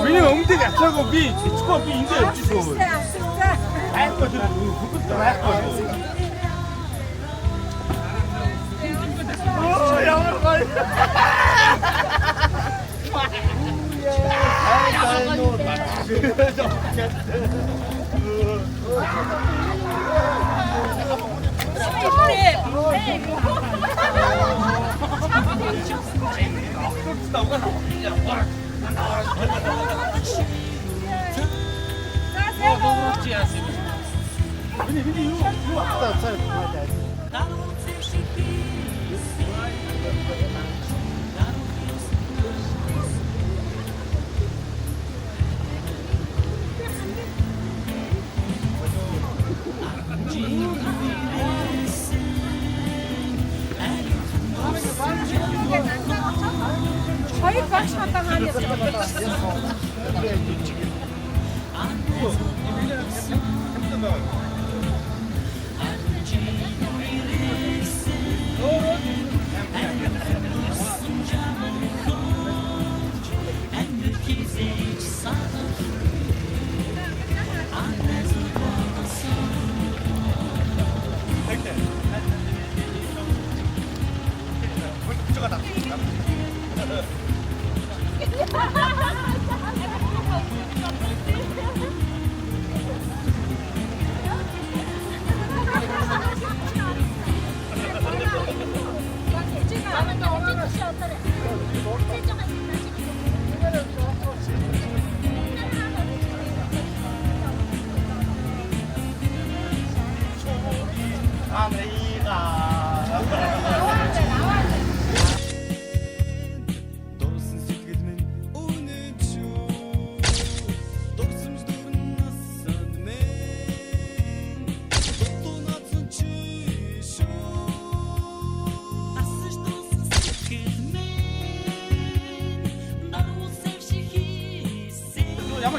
Миний өмнөд ачаагүй би чичгөө би эндээ явчихгүй. Байхгүй тэр бүгд байхгүй. Оо ямар гоё. Хоёр багш хатаа хаана яасан?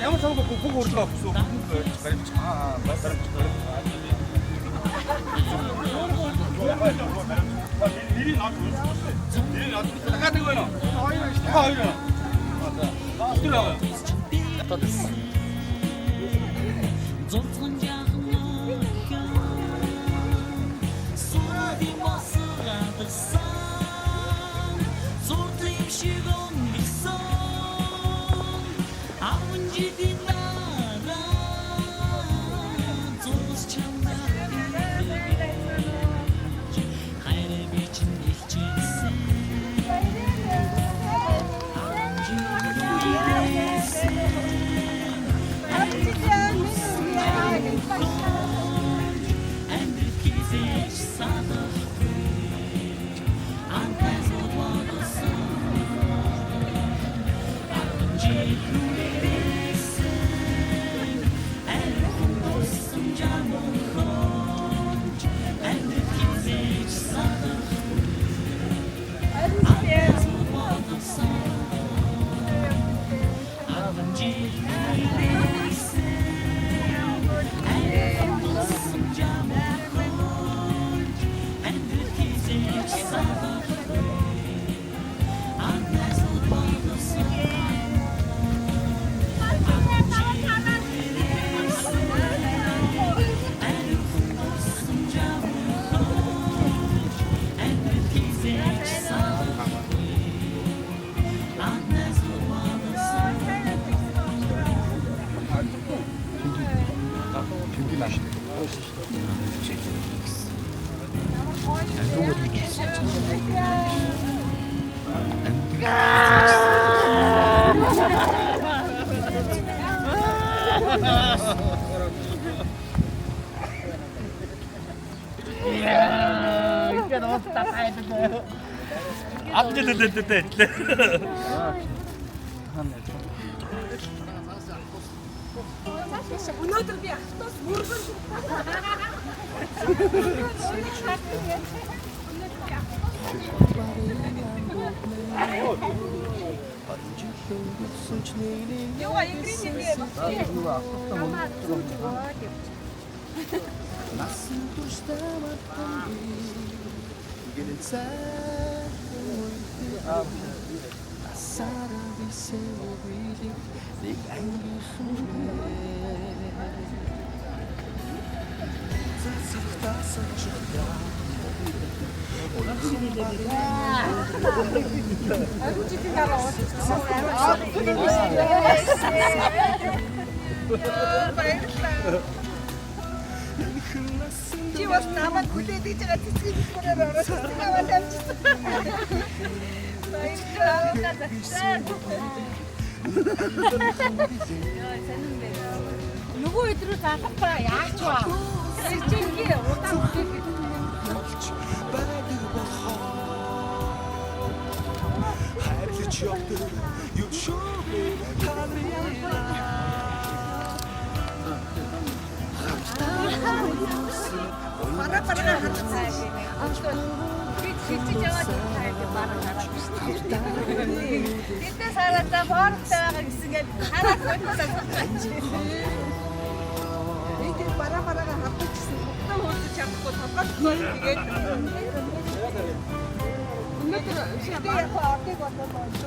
Ямар цааваа бүгд өөрлөө авсан. Баримт баримт. Нэрийг наад. Нэрийг наад. Дахиад нэг байна. Хоёр. 이게 너무 답답해. 앞뒤 Өнөөдөр би автос мөргөн Яа, игрите Чи бас намайг хүлээд иж байгаа цэцгийн бүрээр ороод аваад амжсан. Нөгөө өдрөө залхаа яаж вэ? Сэржингийн удаан үгүй. Пара хатцаа. Би чичиж яваад тайлбар бараа гараад байна. Тэдний саратаа боортой байгаа гэсгээд хараад бодсон. Энд бараа хатчихсан. Хутаа хурдж чадахгүй толгой тэгээд өнөөдөр шидэ яг аатыг бодоод байна.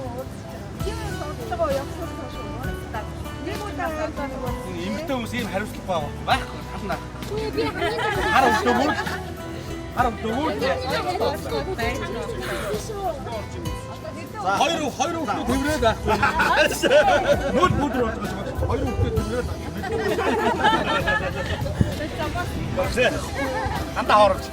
Тийм сонголтоо явуулсан шүү. Нэг удаа Эмэгтэй хүмүүс ийм хариуцлага байхгүй тавна. би Хараа өгдөггүй. Хараа өгдөггүй. Хоёр хүүхдээ төврээд байхгүй. Мод өдөр болж байгаа. Хоёр хүүхдээ төврээд байна. Анда хоорч.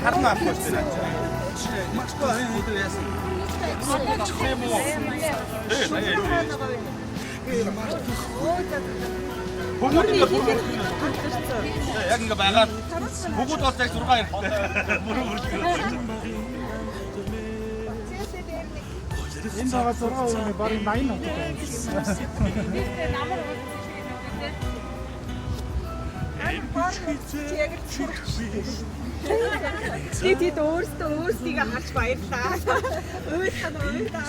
Карна авах шүү дээ. Мачко хийдэг яасан. Яг ингээ байгаад бүгд бол цаг 6 хэрэгтэй. Бүрэн бүрэлдэхүүн. Энэ байгаа 6 өдрийн барыг 80 нот байна. Тэд өөрсдийгөө харж баярлаа. Уйлхан уйлаа.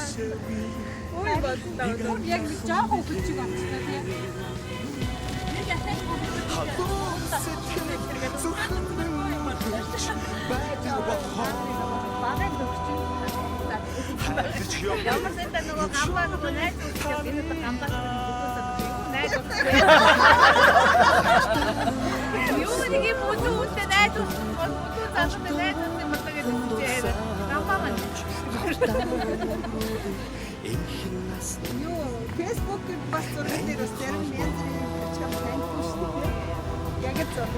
Ой бодлоо. Яг нэг жоохон хүчиг амтсан тийм. Нэг ясаж ямар сэнтэ нөгөө гамбаа нөгөө найз үстэй би нэг гамбаа найз үстэй. Юу нэг юм үстэй найз үстэй заастай найз үстэй мэтгээд үстэй. Гамбаа маань. Юу Facebook-ийг бас зураг дээр бас зарим янз бүрийн чам таньж шүү. Яг л зөв.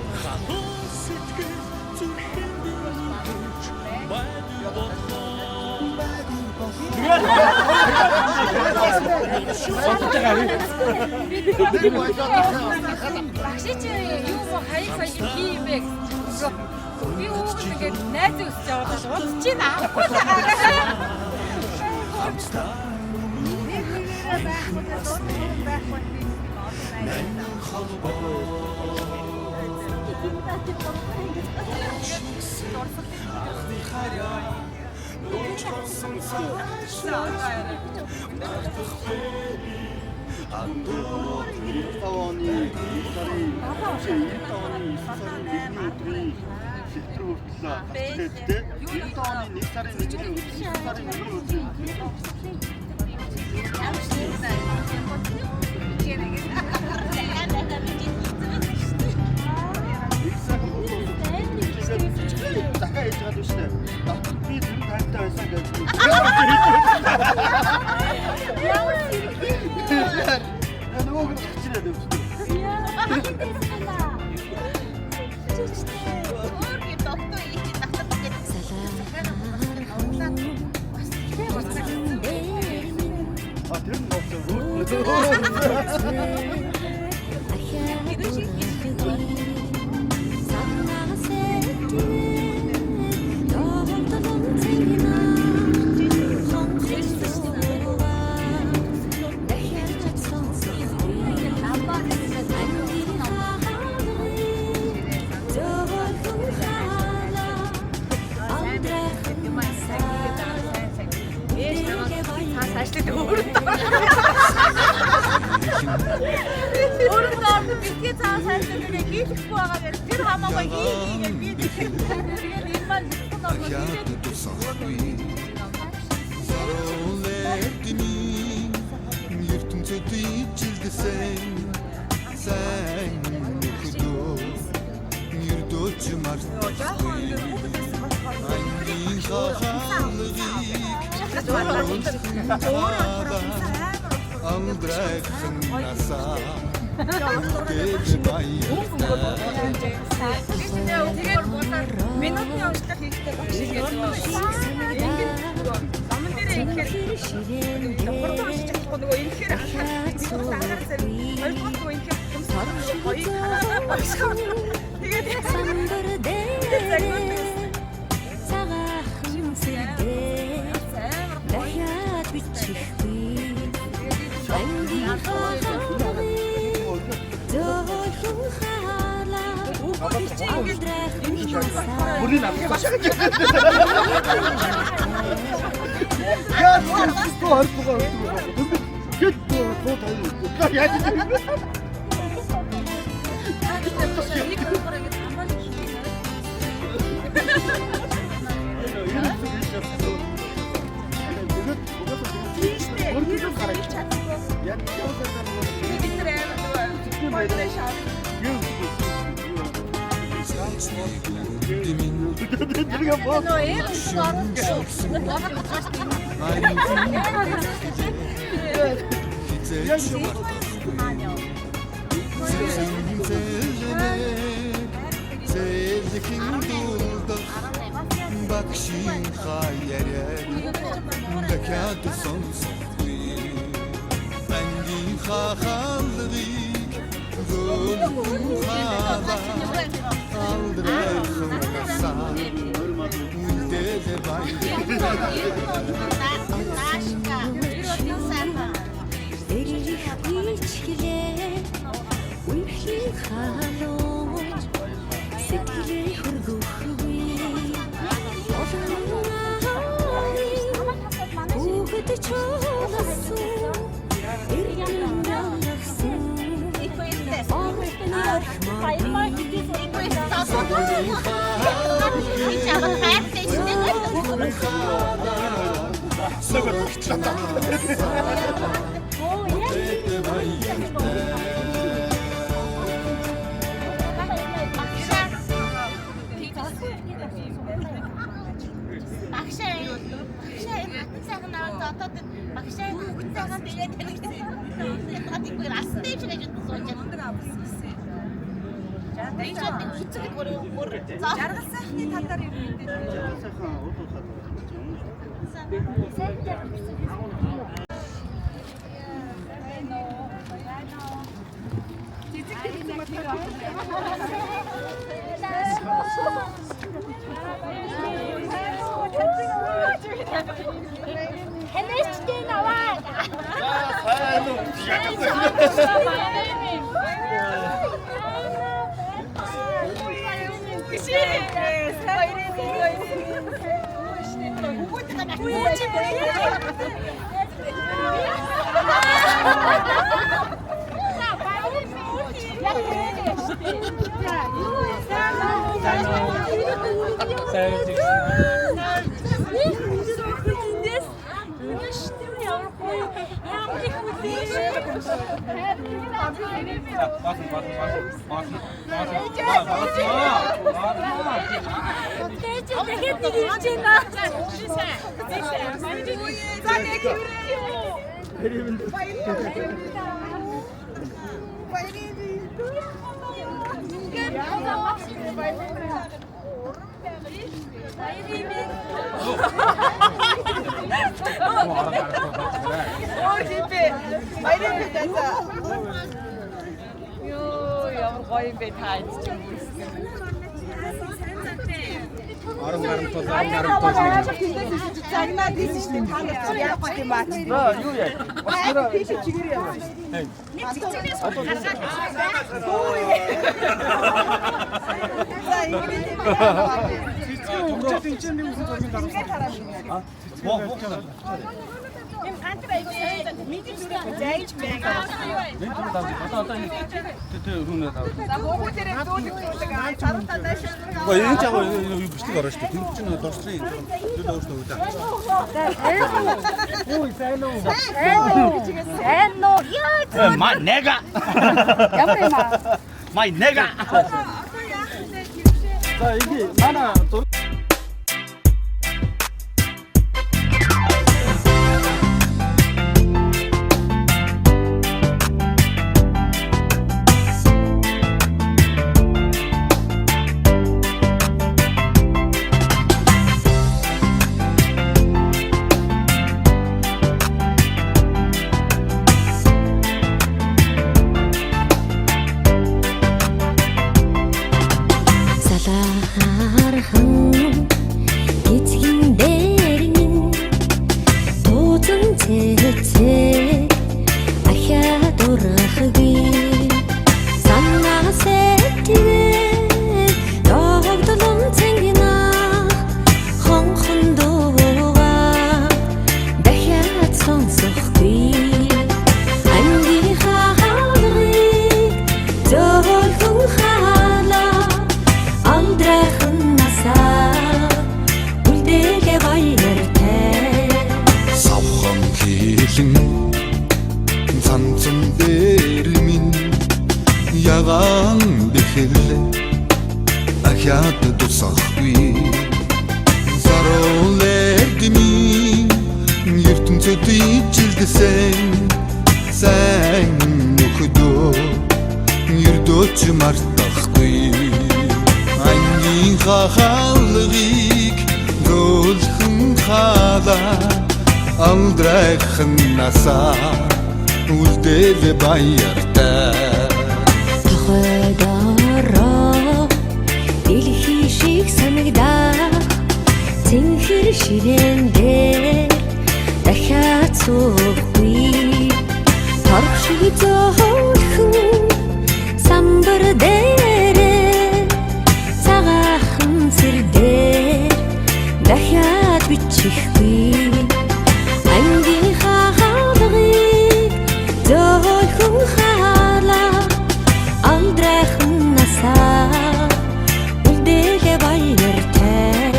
Багшич юу хаяг хийм бэ? Би ууг ингээд найз өсч яваад удаж чинь авахгүй байгаа. 들은 거 없어. Orada bitki sahasında böyle giyip kuağa bir hamama giyip bir liman Hayatı sahibi Sarıldın Yırtın çötü içildi sen okudu Yurdu çımarttı Hangi kahalığı Aldırıksın nasa Ülkede bayırda минутnya kita 우리 남자 마셔야 돼. 야, 또 할 거가 또 달려. 야, Bakşin hayere Dekâdı son sofri Engin hahallik Zulüm hala Aldırırsın kasa Ülkede bayır хипэ. Баярын тата. Йоо, ямар гоё юм бэ та ч юм уу. Цагнаа тийш штэ та нар ч яах вэ юм баач. Юу яа? Тийш чигээр яваа. За ингэж юм. Эм ганц байг мэдээ зүрх зааж байгаа. За хүүхдэрээ дүүлдэг царуутай даашаа. Энэ жаа юу бичдэг орно шүү дээ. Тэр чинь дурсрын зүйл өөртөө үүдээ. Сайн нөө. Май нега. Ямар юм аа? Май нега. За иги манай ягаан бэхэлэ ахяд тусахгүй заролэдми ертөнцөд ижилдэсэн сайн нөхдөө ердөөч мартахгүй ангийн хахалгыг зөөлхөн халаа алдрайхан насаа үлдээд баяртай хойдороо дэлхий шиг санагдаа цэнхэр ширэндээ дахиад суухгүй торх шиг зөөлхөн самбар дээрээ цагаахан сэрдээ дахиад бичихгүй ангийн хахалгыг зөөлхөн халаа алдрайхан насаа үлдээлээ баяртай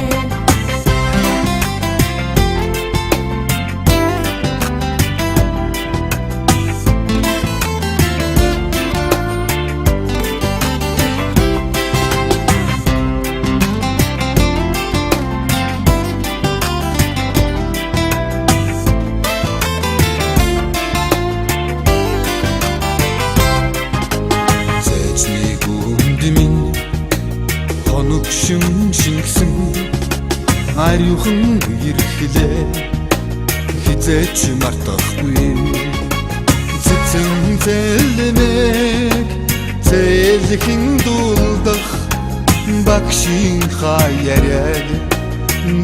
шингсэн ариухан ирэхлээ хизээч мартахгүй цэцэн зэлмэг зэлхэн дулдах багшийн хаяр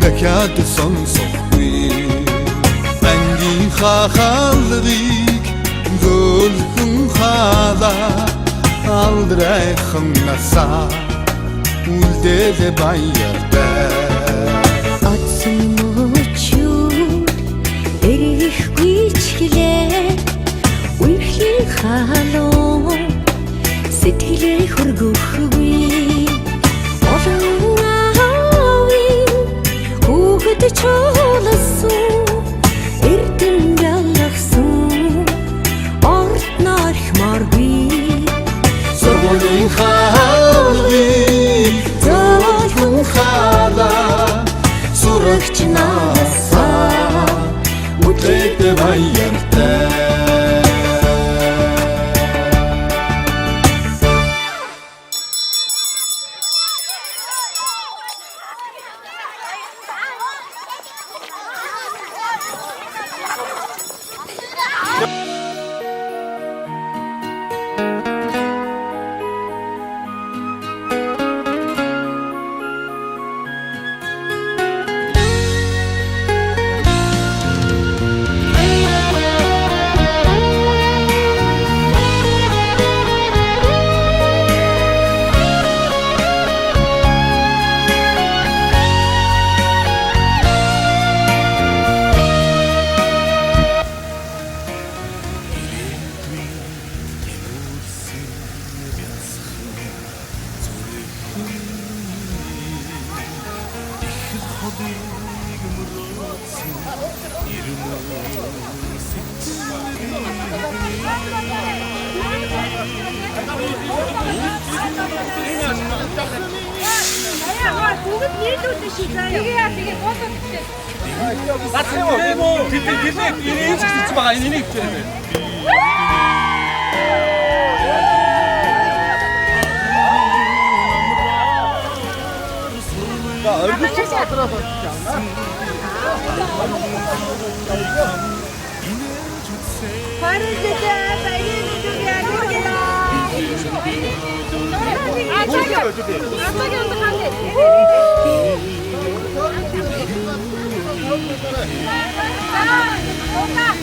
дахиад сонсохгүй ангийн хахалгыг зөөлхөн халаа алдрайхан насаа үлдээлээ баяртай Отсон мөчүүд эрэхгүй чиглээ үерхлийн халуун сэтгэлээ хөргөхгүй олон аавын хүүхэд чуулсан эрдэм ялгсан орт нархмаргүй Сургуулийн хаалгыг зөөлхөн халаа 나 태워. 이리 일찍 듣지 마. 이리 일찍 들어야 돼. 나 얼굴 좀 빠뜨려서 진짜 않나? 발을 주자. 빨리 누구야 누구야. 아 저기 저기 어떡하게. 자, 온다.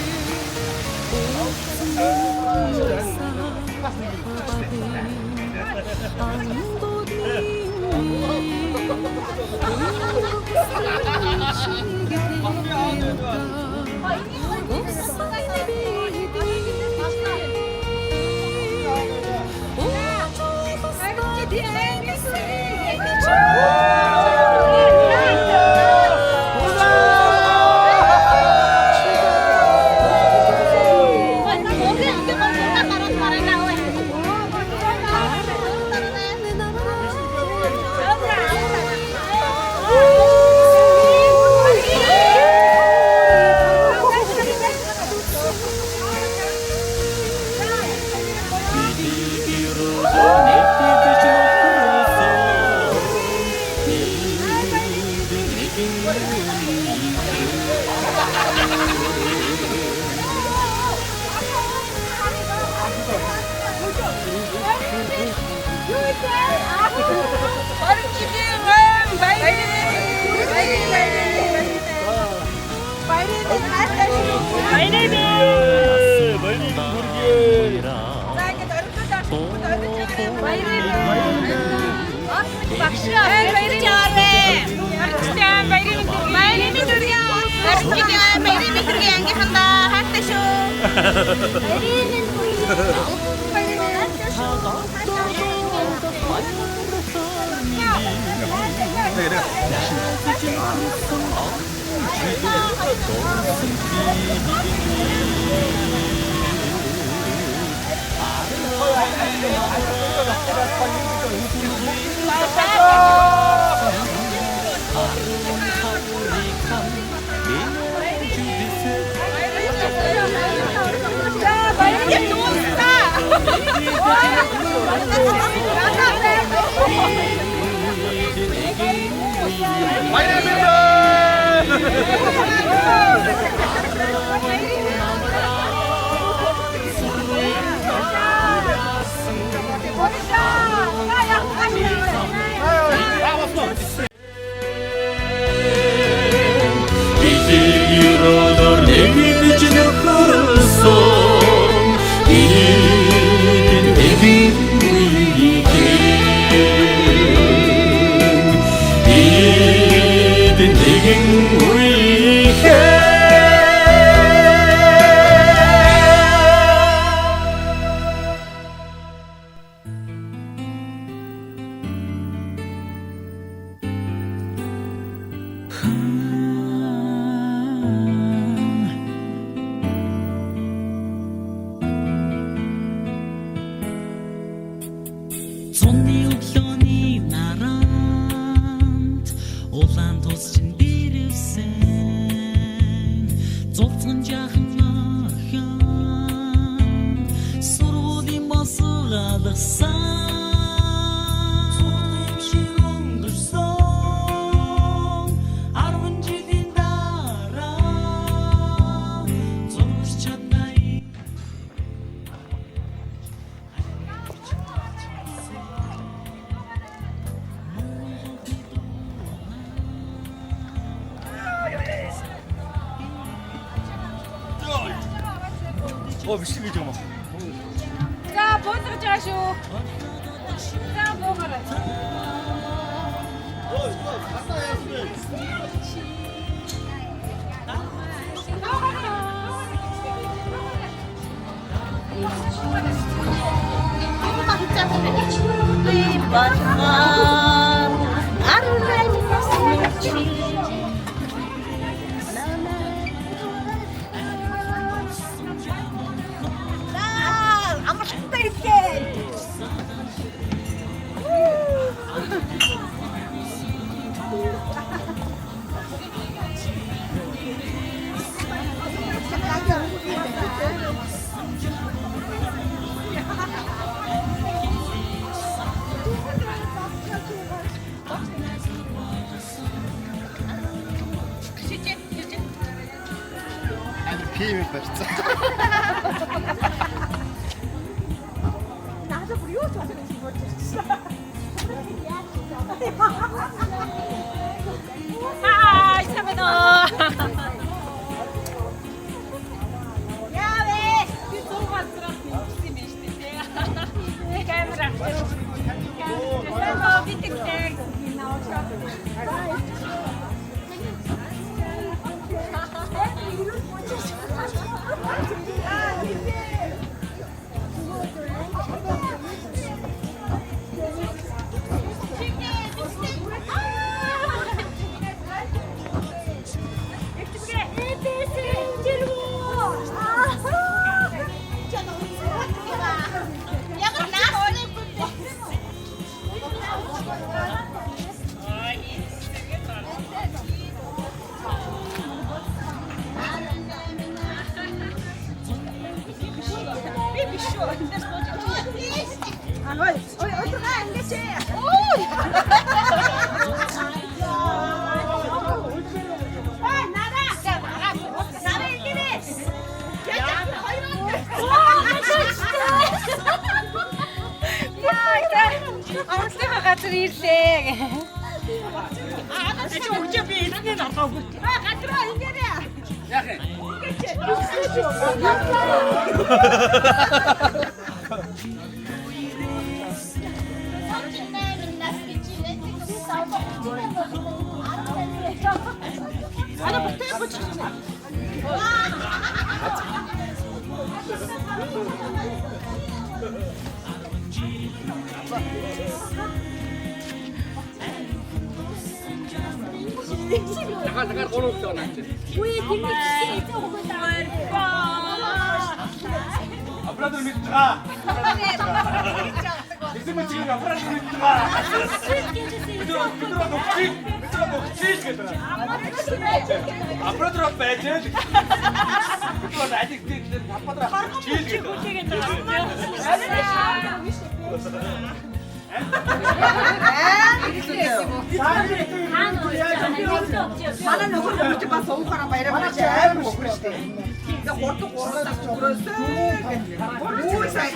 미치겠지 뭐. 자, 먼저 짜쇼. 자, 먹어라. Тийм л барьцаа. 나도 그리워 저도 이거 진짜. 아, 참에너. 야, 왜? 이 동화스럽게 웃음이 있는데. 카메라. 그래서 밑에 그때 나오셔. газар ирлээ. Чи өгчөө би эзний натаагүй. Гадраа ингээрээ. Яах юм? Ана бутаа бочиж. Nakal kolong to natin. Uy, tingnan ito ko ta. Abra dur mitra. Bizim için abra dur mitra. Mitra nokçi gedra. Abra dur bajel. Mitra найдик dik хападра чийл gedra. Манай нөхөр бүгд бас уухаараа баяраа амар өгөх штеп. Тэгээ хурд гурваас өгөөсөө. Үгүй сайн.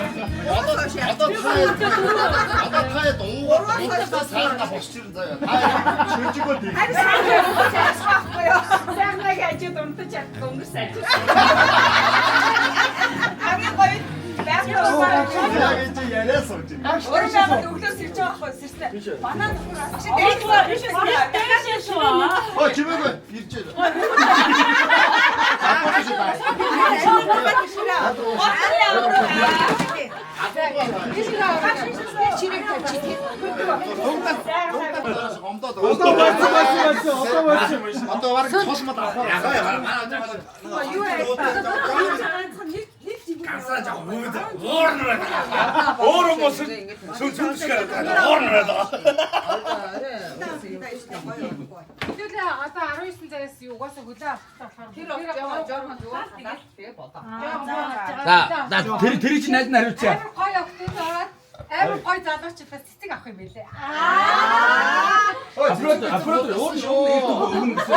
Одоо таа дунгаас сайнаа босчихсон заяа. Та шүжигөө дээ. Харин сайн байхгүй юу? Сайн нэг ажид унтаж чаддаг өнгөс ажид. Хамгийн гоё Яг чи яриа сууж байна. Өөрөө өглөөс ирж байгаа байхгүй сэрсэ. Манай нөхөр асууж Оо чимээгүй ирж байна. Одоо баг цолмод авах. юу Гансаа жаа мөөд уурнаа. Өөрөө мос сүнсгэрэг уурнаа. Тэгэлээ одоо 19 цагаас угаасаа хөлөө авах болохоор Тэр чинь найд нар хариуцаа. амар гоё өгтөд ороод амар гоё залууч бас цэцэг авах юм байлээ. Апрод өөр шоу ирдэг өгнө гэсэн.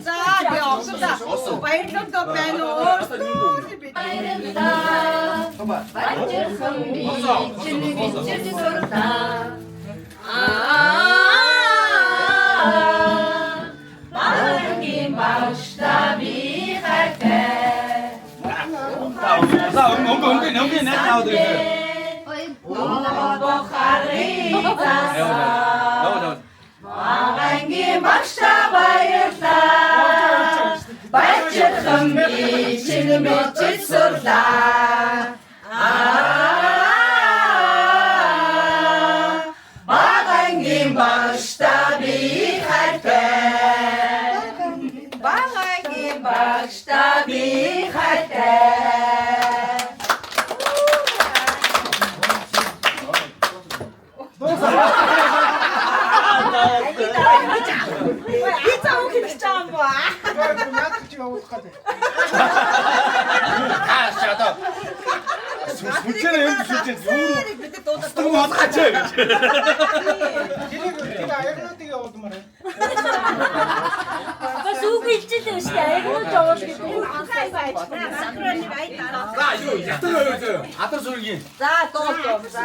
За би оосоо баярлалаа байна уу? За өнгө найд аваад ирээ. Ангийн багшаа баярлаа. Баярхан би чинь мэдэж сурлаа. Багангийн багшаа би хайртай. Багангийн багшаа би хайртай. Сүлжээ юм сүлжээ юу? Туу хатгаач гэж. Тэрийг ягнуудыг явуулд шүү дээ. Айгуу жоо шүү дээ. Ансаа байж. Сандраны байдлаа. 자, 이거 ят들 아들 소리기. За дуу. За.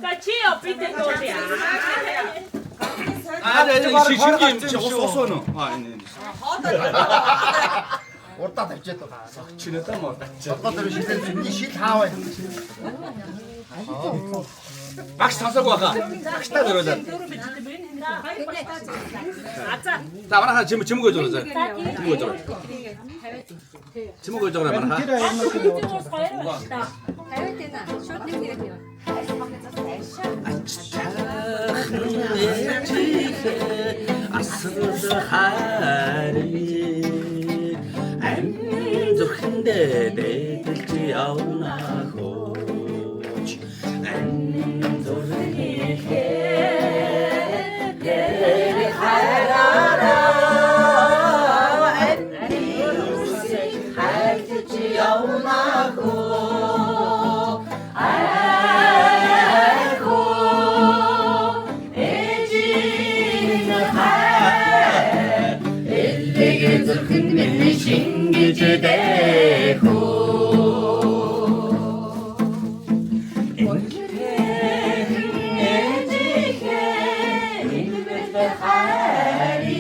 За чи опитэ дуулъя. 아, 네, 신기 호소는. 아, 네. Урдаа тавьчаад байгаа. 지냈다 뭐. Одоо шилэн зүний шил хааваа. 박스 타서고 아까. 박스 타 들어자. 자, 하나 지금 거 줘. 지금 거 줘. 지금 거 줘라 하나. 아스르 하리 안 좋은데 내들지 않나고 안 좋으니까 내리 하라라 안 할지 않나고 큰 신기지대고 엔지게 인베드 하리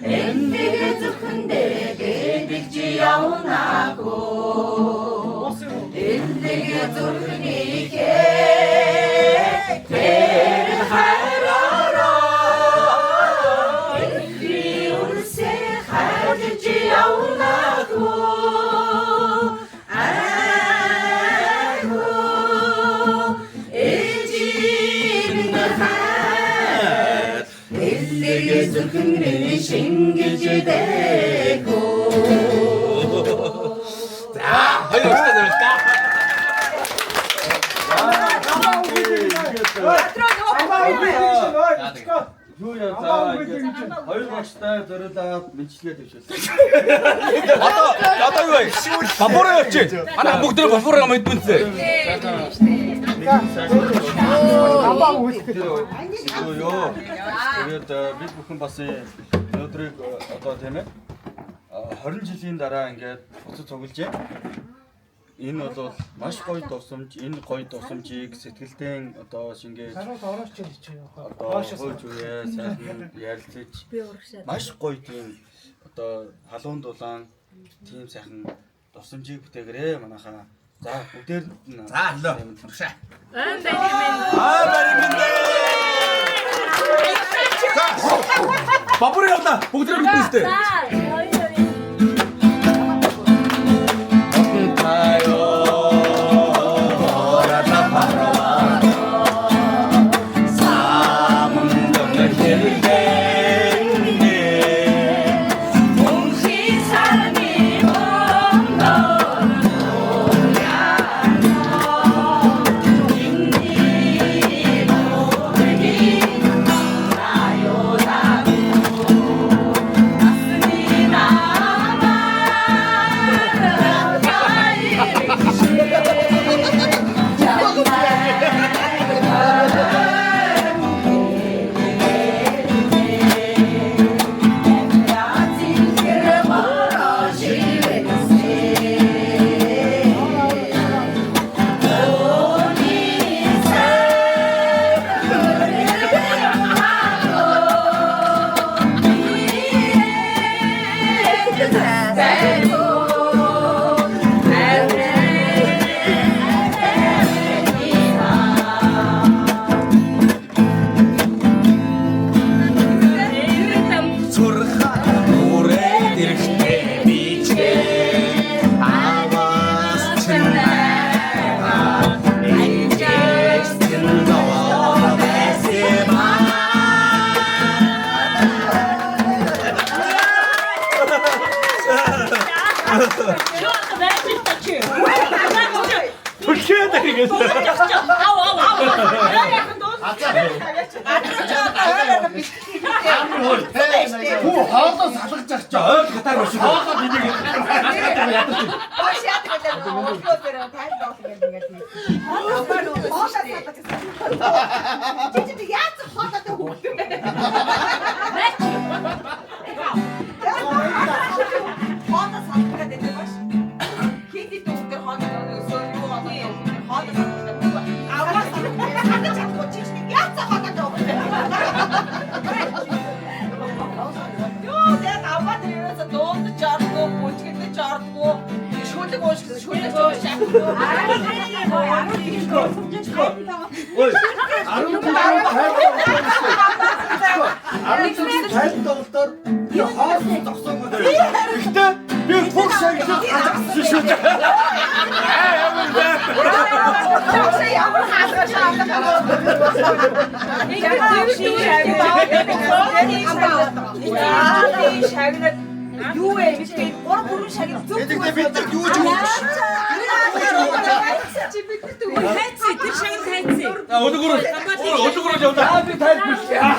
엔디게 좋은데 대빅지 아우나고 엔디게 좋으니까 대를 하라라 하지 않나고 아이고 이집은 하 일리게 좋은 신기지대고 자, 아이고 진짜 잘했다. Юу яа за хоёр багштай зөрөлөө мэдчилгээ дэвшүүлсэн. Одоо юу вэ? Бабураа явчих. Манай бүгд нэг бабураа мэдмэнтэй. Амбаа үлдэх. Юу. Тэгээд бид бүхэн бас өнөөдрийг одоо тийм ээ 20 жилийн дараа ингээд буцаж цуглаж байна. Энэ бол маш гоё дусамж, энэ гоё дусамжийг сэтгэлдээ одоо шингээд Санаад орооч чи. одоо хөөж үе сайхан ярилцаж маш гоё тийм одоо халуун дулаан тийм сайхан дусамжийг бүтээгээрэй манайхаа. За бүгдээр За, алло. Туршаа. бабураа явна. Бүгд нэг мэднэстэй. Хүү хаалаа салгаж ах чи ой гатаар бошиг. Хаалаа бинийг ядарч. Бош яадаг гэдэг нь уурлуу дээр тайлбар авах гэдэг ингээд. Апаа нөө хоолоо салгаж. Чи яац хоолоо дээр хөвгөө. би фоксаа гэж асуусан шүү дээ. Чогсоо ямар хаалгаа шаагнаад юу вэ? Бид гур бүрэн шагнал зүг. Бид нар юу ч юм. хайцээ тэр шагнал хайцээ. Өдөгөр яваа. Би тайлбарлая.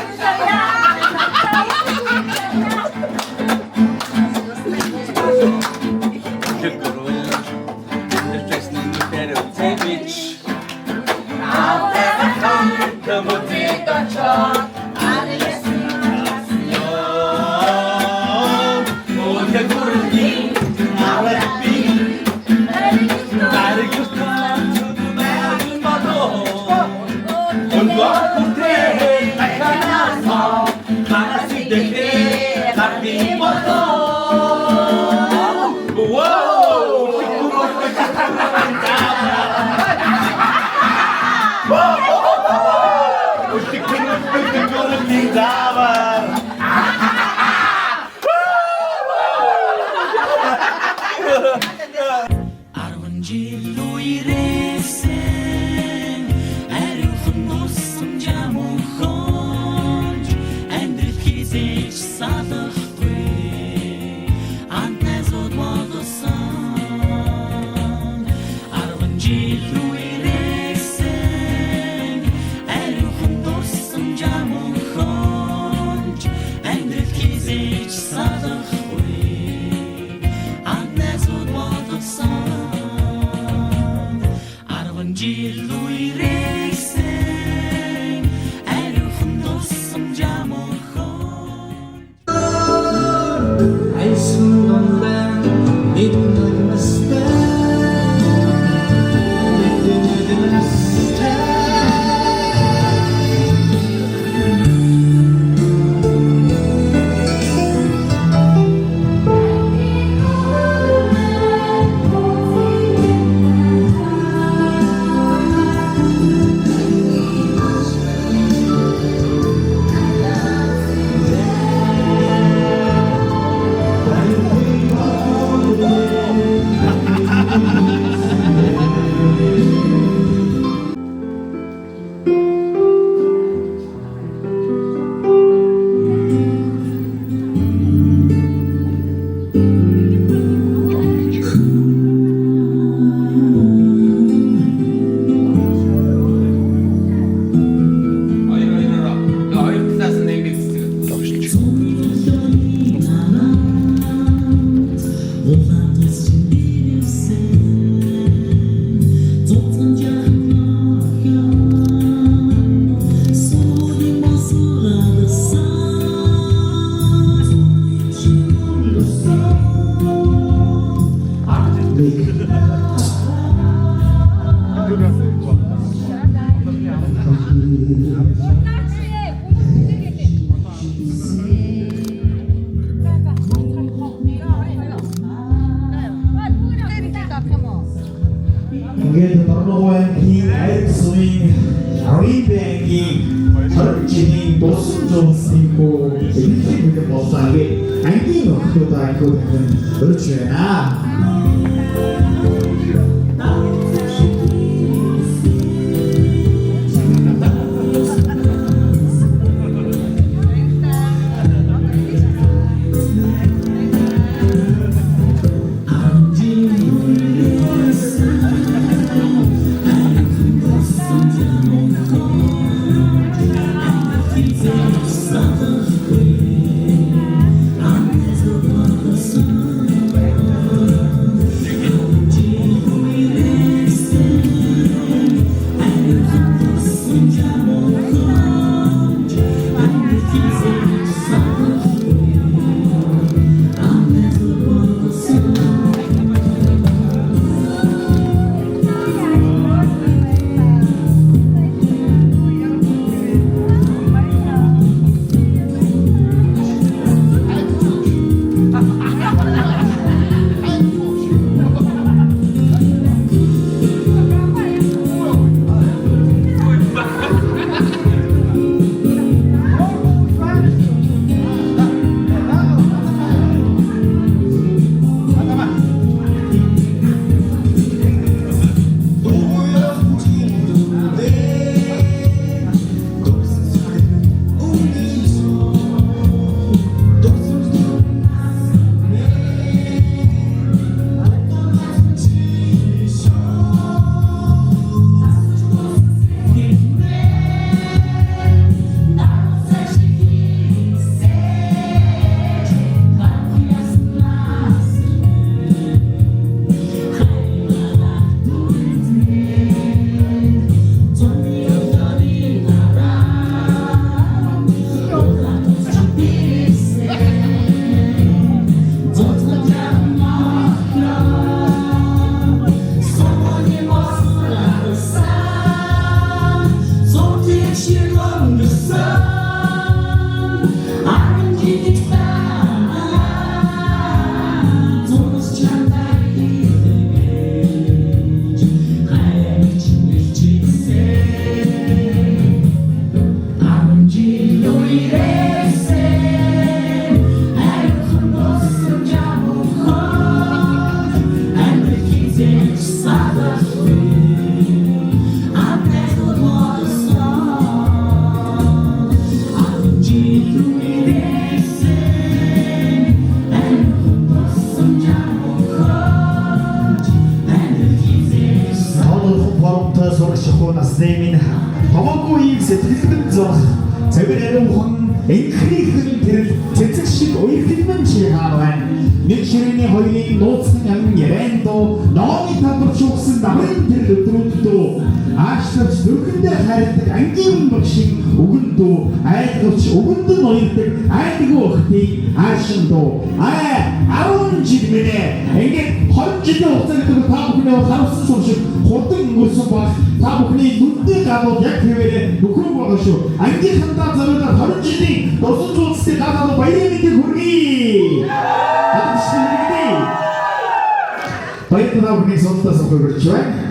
ингээд Торногогийн айцгийн Арибэгийн харчийн босон жонсингөө хэлхийд болсааගේ ангийн охтууд айхууд өрч байна. сэтгэл зовх цэвэр ариухан энхрийхэн тэр цэцэг шиг уйлдмэн чи хаа байна. Нэг ширээний хоёрын нууцхан ам яриандоо ноогны талбар шугсан намрын тэр өдрүүддөө аашлаж зүрхэндээ хайрдаг ангийн багшин өгөндөө айлгавч өгөндөн уйлдаг айлгүй охтыг аашиндоо 10 жил мэнэ ингээд 20 жилийн хугацаанд та бүхний харуулсан юм шиг хурдан өнгөрсөн ба та бүхний нүдний гадууд яг хэвээрээ нөхөр байгаа шүү. Ангийн хандаа заруудаар 20 жилийн досон зүйлстэй гадаад баярын мэдээг хүргэе. Баяртай та бүхний сонтоос өгөрч байна.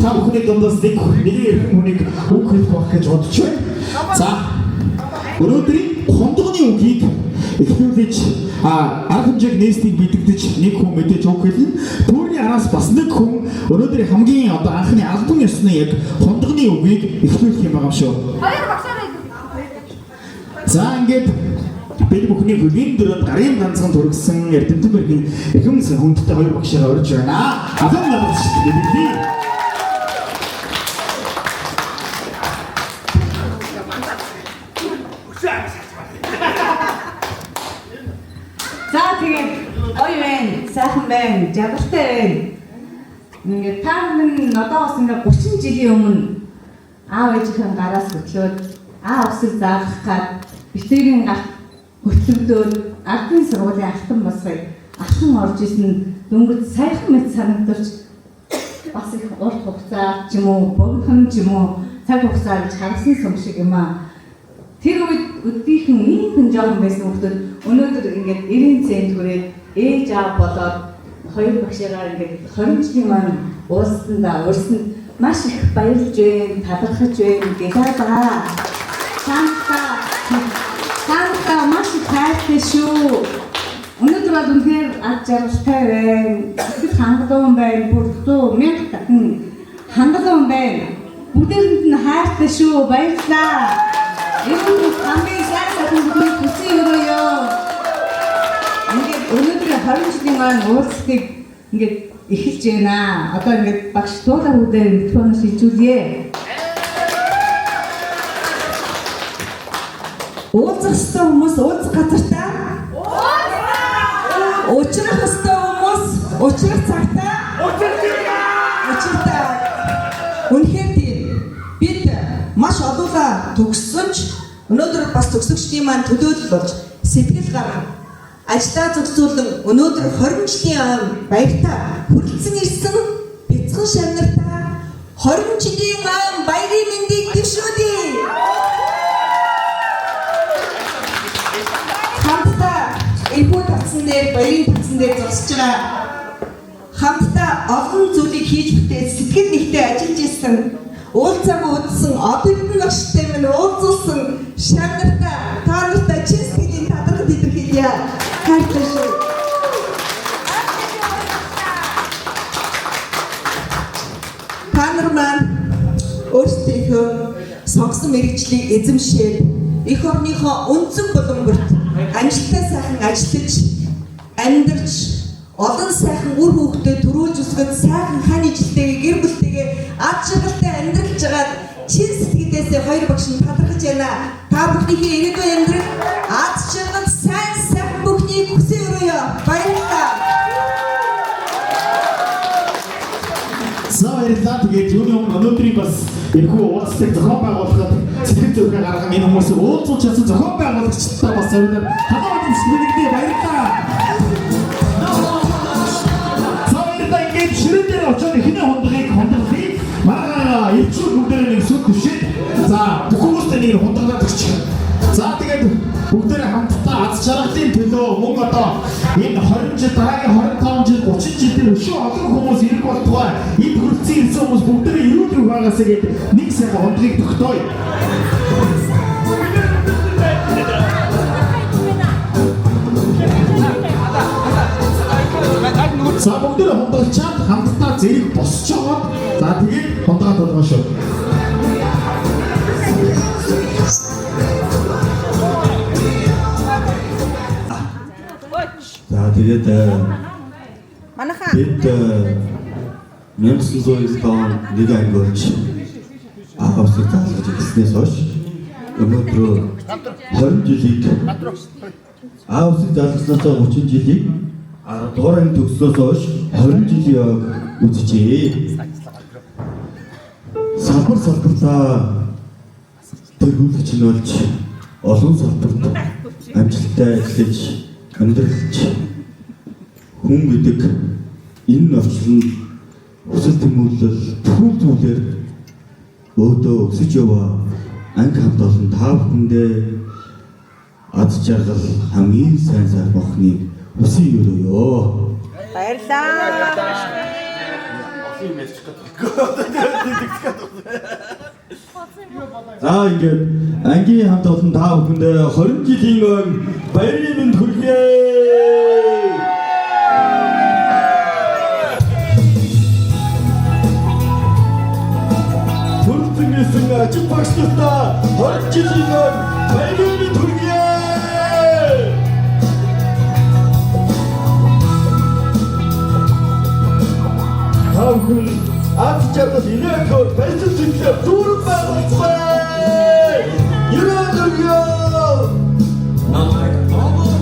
Та бүхний дундаас нэг хүнийг үг хэлэх байх гэж бодож байна. За өнөөдрийн хондгоны үгийг эхлүүлж арга хэмжээг нээстийг мэддэж нэг хүн мэдээж үг хэлнэ. Түүний араас бас нэг хүн өнөөдрийн хамгийн анхны албан ёсны яг хондгоны үгийг эхлүүлэх юм байгаа шүү. Хоёр багсаараа. За ингээд бид бүхний хөлийн дөрөнд гарын ганцхан төргсөн Эрдэмтэн-Бэргийн эхэм хүндтэй хоёр багшаа орж байна. Ахын надад хэлээ. За тэгээд ой вэ, сайхан байна, жаргалтай байна. Ингээд та бүхэн одоос ингээд 30 жилийн өмнө аав ээжийнхэн гараас хөтлөөд усыг заах гад битэрийн гарт хөтлөгдөөд ардын сургуулийн алтан басгыг алхан орж исэн дөнгөж сайхан мэт санагдвч бас их урт хугацаа ч юм уу, богино ч юм уу цаг хугацаа гэж харсан юм шиг юм аа. Тэр үед өдгийнхэн ийм жоохон байсан хүмүүс өнөөдөр ингээд 90 цент хүрээд ээж аав болоод хоёр багшаагаар ингээд 20 жилийн маань уулзсандаа урьсанд маш их баярлж байна, талархаж байна гэдэг байгаа. Самта маш их хайртай шүү. Өнөөдөр бол үнэхээр ад жаргалтай байна. Их хангалуун байна, бүр 100,000 дахин хангалуун байна. Бүгдээрэнд нь хайртай шүү. Баярлалаа. Энэ хамгийн сайхан бүхэн хүсье өрөөё. Ингээд өнөөдөр 20 жилийн маань уулзтыг ингээд эхэлж байна. Одоо ингээд багш туулаа үдээ микрофон шилжүүлье. Уулзах ёстой хүмүүс уулзах газартаа. Учрах ёстой хүмүүс учрах цагтаа. Учиртаа. Үнэхээр тийм. Бид маш олоола төгссөн ч өнөөдөр бас төгсөгчдийн маань төлөөлөл болж сэтгэл гарган ажлаа зохицуулан өнөөдөр 20 жилийн баяртаа хүрэлцэн ирсэн бяцхан шавнартаа 20 жилийн баярын мэндийг дэвшүүлье. Хамтдаа энэхүү татсан дээр баярын татсан дээр зогсож байгаа хамтдаа олон зүйлийг хийж бүтээж сэтгэл нэгтэй ажиллаж ирсэн уулзаагүй удсан ододны багштай минь уулзсан шавнартаа та нартай чин сэтгэлийн талархал илэрхийлье. Хайртай шүү. Та нар маань өөрсдийнхөө сонгосон мэргэжлийг эзэмшээд эх орныхоо өнцөг боломжит амжилттай сайхан ажиллаж амьдарч олон сайхан үр хүүхдэд төрүүлж өсгөж сайхан хань ижилтэйгээ гэр бүлтэйгээ ад жаргалтай амьдралж байгаа чин сэтгэлээсээ хоёр багш нь талархаж байна. Та бүхнийхээ ирээдүйн амьдрал ад жаргал сайн сайхан бүхнийг хүсье өрөөё. Баярлалаа. Баярлалаа. Тэгээд юуны өнөөдрийг бас энэхүү уулзалтыг зохион байгуулахад сэтгэл зүрхээ гарган энэ хүмүүсийг уулзуулж чадсан зохион байгуулагчдаа бас өрнөр хамаагүй сэтгэлдээ баярлалаа. Ингээд ширэн дээр очоод эхний хондгыг хондглыг маргаа өвчүүр бүгдээ нэг сүт түшээ. За бүхүүстэй нэг хондглаад өгчих. За тэгээд бүгдээ хамтдаа аз жаргалын төлөө мөн одоо энэ 20 жил дараагийн 25 жил 30 жилийн өшөө олон хүмүүс ирэх болтугай энэ хүрэлцэн ирсэн хүмүүс бүгдээ ирүүл байгаасаа гээд нэг сайхан хондгыг тогтооё. За бүгдээ хондголчаад хамтдаа зэрэг босчоод за тэгээд хондгаад болгоо шүү. За тэгээд Манайхаа бид 1990 он нэг анги болж авсыг заалгаж ирснээс хойш өнөөдөр 20 жилийг авсыг заалгаснаас 30 жилийг дуурайг төгслөөс хойш 20 жилийн үзчихээ. Салбартаа тэргүүлэгч нь болж олон салбарт амжилттай ажиллаж амьдралж хүн гэдэг энэ орчинд хүсэл тэмүүлэл бүх зүйлээр өөдөө өсөж яваа анги хамт олон та бүхэндээ ад жаргал хамгийн сайн сайхныг хүсье өрөөё. баярлалаа. За ингээд ангийн хамт олон та бүхэндээ 20 жилийн баярын мэнд хүргэе. Хүртэнгэсэн ажил багшлалтаа 20 жилийн баярын мэнд хүргэе. Хавхын аз жаргал инээхөөр баярлал зүйлээ дүүрэн байгуулцгаая. Ерөөдөргөө. Намайг аваад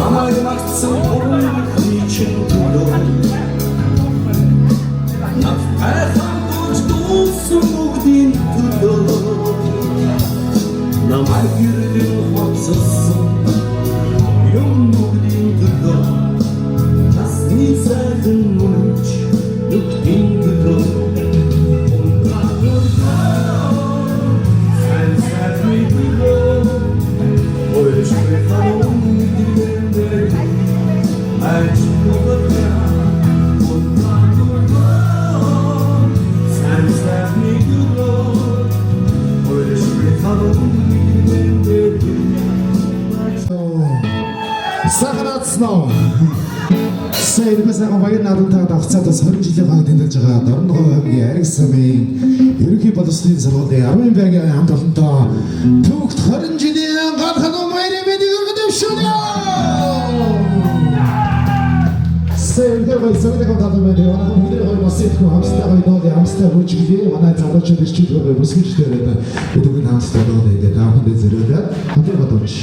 Намайг магтсан өөрийн чинь төлөө Навхайхан дүүсэн бүгдийн төлөө Намайг гэрэлэн хоцсон юм бүгдийн төлөө Насны сайхан мөнч нүгдийн төлөө Сахарацноо. Сэрбэ сайхан баяр наадтай давцаатаас 20 жилийн хойд тэмдэглэж байгаа Дорногов аймгийн Ариг самын ерөнхий боловсролын сургуулийн 10 байгийн хамт олонтой түүхт 20 жилийн гадхануу баярын мэндийг өргөдөв. Сэрбэ баясгалыг хамтдаа яваад бүгдээ хоёр масэдгүй хамтдаа байноо хамтдаа хөөжглээ. Манай залуучууд ирчүүдээ бүсгэрчдээ гэдэг бүгд хамтдаа доо гэдэг. Та бүхэнд зэрэг хамтдаа бодож.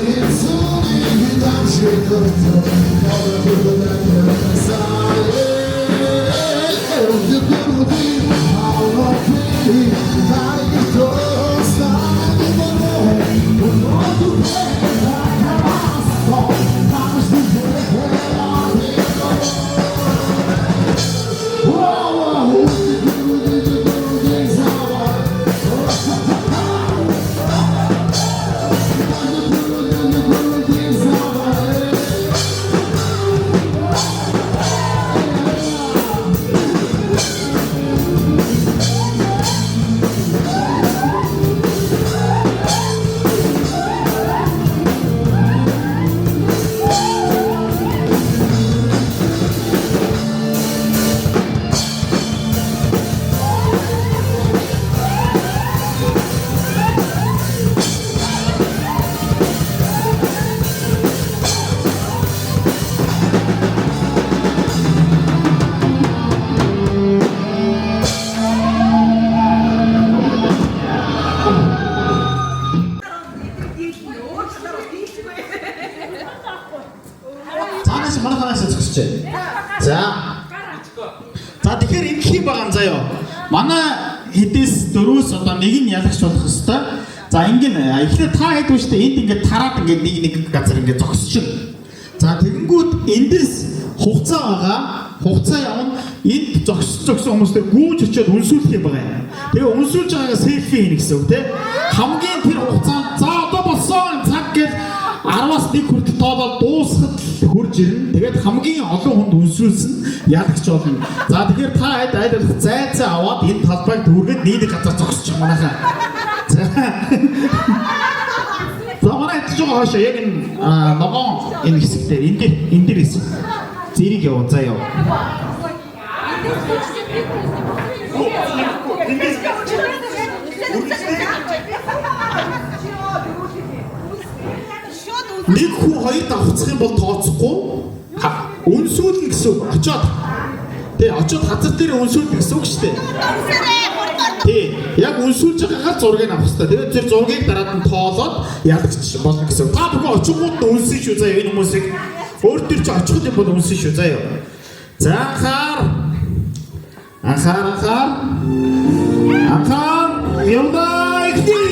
It's зогсож байна. За тэгэхээр ингэх юм байгаа юм заяа. Манай хэдээс дөрөвс одоо нэг нь ялагч болох хэвээр. За ингэн эхлээд та хэд вэ штэ энд ингээд тараад ингээд нэг газар ингээд зогсож байна. За тэгэнгүүт эндээс хугацаа байгаа. Хугацаа явна. Энд зогсон хүмүүстээр гүйж очиод үнсүүлэх юм байгаа. Тэгээ үнсүүлж байгаагаа селфи хийнэ гэсэн үг тийм. Хамгийн тэр хугацаанд за одоо болсон цаг гэж 10-аас 1 хүртэл тоолоод дуусахад хурж ирнэ. Тэгээд хамгийн олон хүнд үнсүүлсэн ялагч болно. За тэгэхээр та айлах зайцаа аваад энэ талбайг дүүргээд нийт газар зогсчих манайхаа. За манай ичж байгаа хашаа яг энэ ногоон энэ хэсэгтэр энэ дээр хэсэг зэрэг яваа заяа. Нэг хүн хоёр давхцах юм бол тооцохгүй үнсүүлнэ гэсэн үг. Очоод газар дээр үнсүүлнэ гэсэн үг шүү дээ. Тий, яг үнсүүлж байгаагаар зургийг авах хэрэгтэй. Тэгээд тэр зургийг дараад нь тоолоод ялагч болно гэсэн. Та бүхэн очингууд нь үнсэн шүү заяа энэ хүмүүсийг. Өөр төр чи очих юм бол үнсэн шүү заяа. За анхаар яваа ихтэй.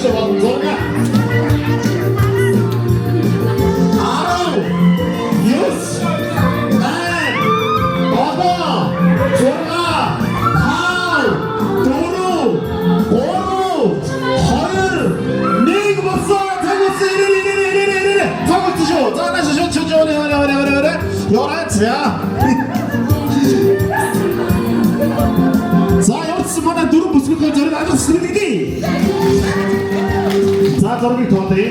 Зорга. За явуулсан манай дөрөв бүсгүйгээр зориг ажилласан гэдэг. За зориг тоолъё.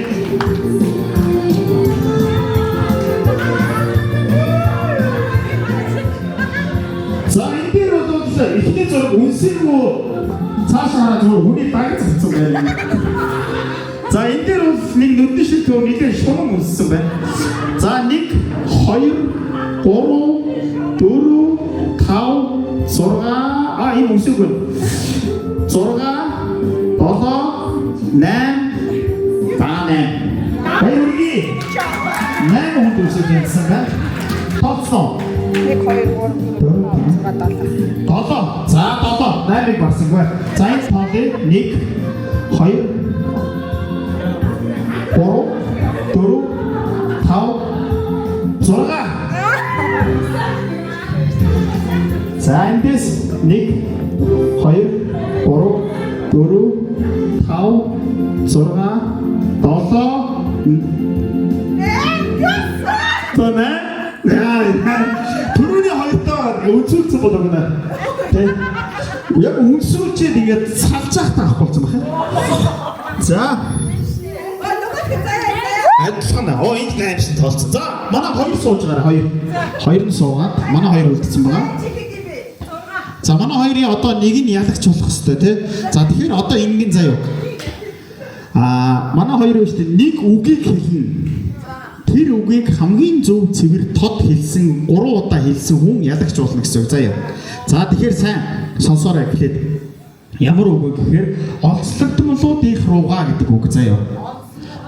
За энэ дээр бол эхний зориг үнсэнгүү цаашаа хараад хүний дагц хийсэн байна. За энэ дээр бол нэг нүдэн шиг төө нэлээд шуман үнссэн байна. За 1 2 3 4 5 6 энэ үнсэнгүү 6 7 8 Баярги 8 хүн үсэгдсэн байна. Тооцсон. 1 2 3 4 5 6 7. За 7 8-ыг барсангүй. За энэ тоолыг 1 2 3 4 5 6. За эндээс 1 2 3 4 5 6 7 8 түрүүний хоёртоо үнсүүлсэн болоогна. Тэ. Яг үнсүүлчихэд ингээд салж яах таах болсон байна. За. Адилхан энд гайвсан тоолцсон. За манай хоёр сууж гараа хоёр нь суугаад манай хоёр үлдсэн байгаа. За манай хоёрын одоо нэг нь ялагч болох хэвээр тий. За тэгэхээр одоо ингэн заяа. Манай хоёр өштэй нэг үгийг хэлнэ. Тэр үгийг хамгийн зөв цэвэр тод хэлсэн 3 удаа хэлсэн хүн ялагч болно гэсэн үг заяа. За тэгэхээр сайн сонсоорой эхлээд. Ямар үг вэ гэхээр олцлогдмолуудынх руугаа гэдэг үг заяа.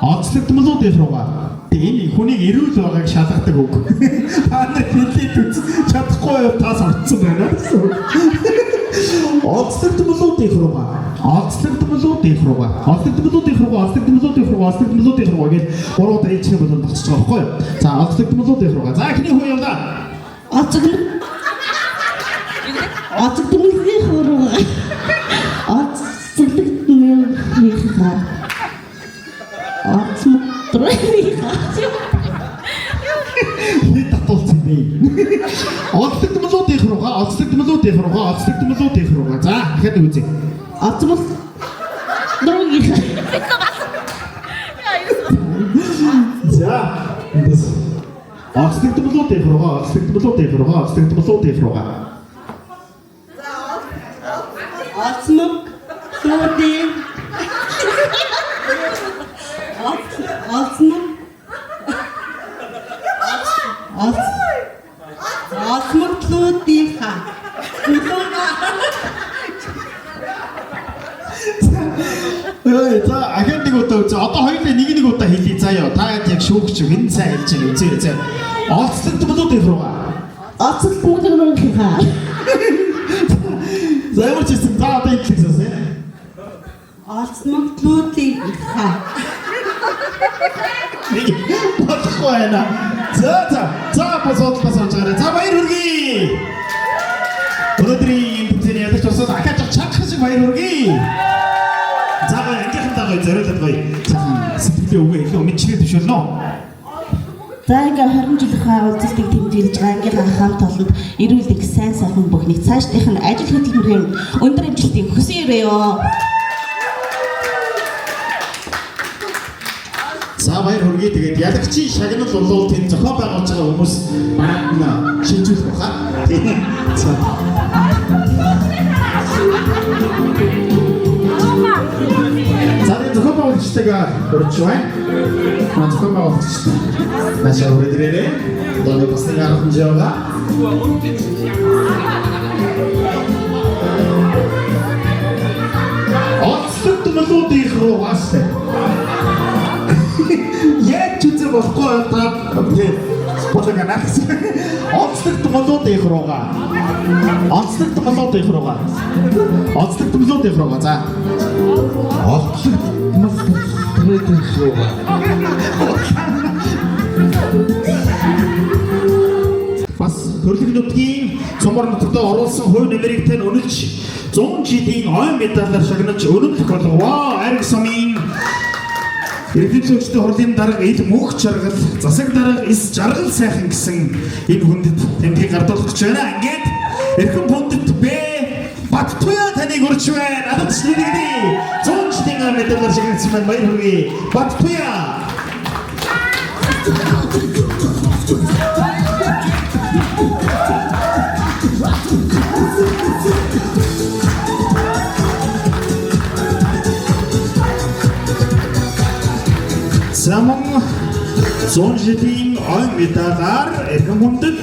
Олцлогдмолуудынх руугаа. Энэ хүнийг эрүүл байгааг шалгадаг үг. Анаа хэлээд үз чадахгүй юу тас орцсон байна гэсэн үг. Олцлогдмолуудынх руугаа гэж 3 удаа хэлчих юм бол болчих жоох байхгүй юу? За олцлогдмолуудынх руугаа. За эхний хүн явлаа. Олцлогдмолуудынх руугаа. Хит татуулсан бэ. Олцлогдмолуудынх руугаа. За дахиад үзье. За эндээс олцлогдмолуудынх руугаа. Олцмогдлуудынхаа За ахын нэг удаа үзээ. Одоо хоёулаа нэг удаа хэлье заяа. Та яг шүүгч хэн сайн хэлж байна үзээ заяа. Олцлог томлууд их руугаа. Оцол бүгд нэг хаа. За ямар ч юм та одоо хэлчихсэн. Олцмогтлуудыг хаа. Бодохгүй байна. За босоод гараа. За баяр хүргэе. Өнөөдрийн энэ бүтэний ядаж тусаад ахаач чанах шиг баяр хүргэе. За ангийнхантаа гоё зориулаад гоё. Сэтгэлийн үгээ илүү мэдчихэд төвшөлнө. За ингээ 20 жилийн хаалцыг тэмдэглэж байгаа ангийнхаа хамт олонд эрүүл их сайн сайхан бүхнийг цаашдынх нь ажил хөтөлбөрийн өндөр амжилтыг хүсье ёо. За баяр хүргэе. Тэгээд ялагчийн шагнал болов тэнд зохион байгуулж байгаа хүмүүс манайд шилжүүлэх баха. За. За зохион байгуулагчтайгаа урьж байна. Зохион байгуулагч Наша үрдэрээ. Донё бас нэг арга хэмжээ байгаа. Оцлог томлууд их руу вастай. Яг ч үзэр болохгүй та бодлого нахс. Онцлог томлууд их руугаа. Онцлог томлууд их руугаа. Онцлог томлууд их руугаа. За. Онцлог томлууд их руугаа. Бас төрөлх нутгийн цомор нутагт оруулсан хувь нэмрийг тань өнөлж 100 жилийн ойн медалаар шагнаж өнөөлөх болов. Ариг сумын Иргэдчүүдийн хурлын дарга ил мөнх жаргал, засаг дарга эс жаргал сайхан гэсэн энэ хүндэт тэмдгийг гардуулах гэж байна. Ингээд эрхэм хүндэт Баттуяа таныг урьж байна. Адад шилэгний 100 жилийн медалаар шагнагдсан байна. Баяр хүргэе. Баттуяа. Самон 100 жилийн ойн медалаар эрхэм хүндэт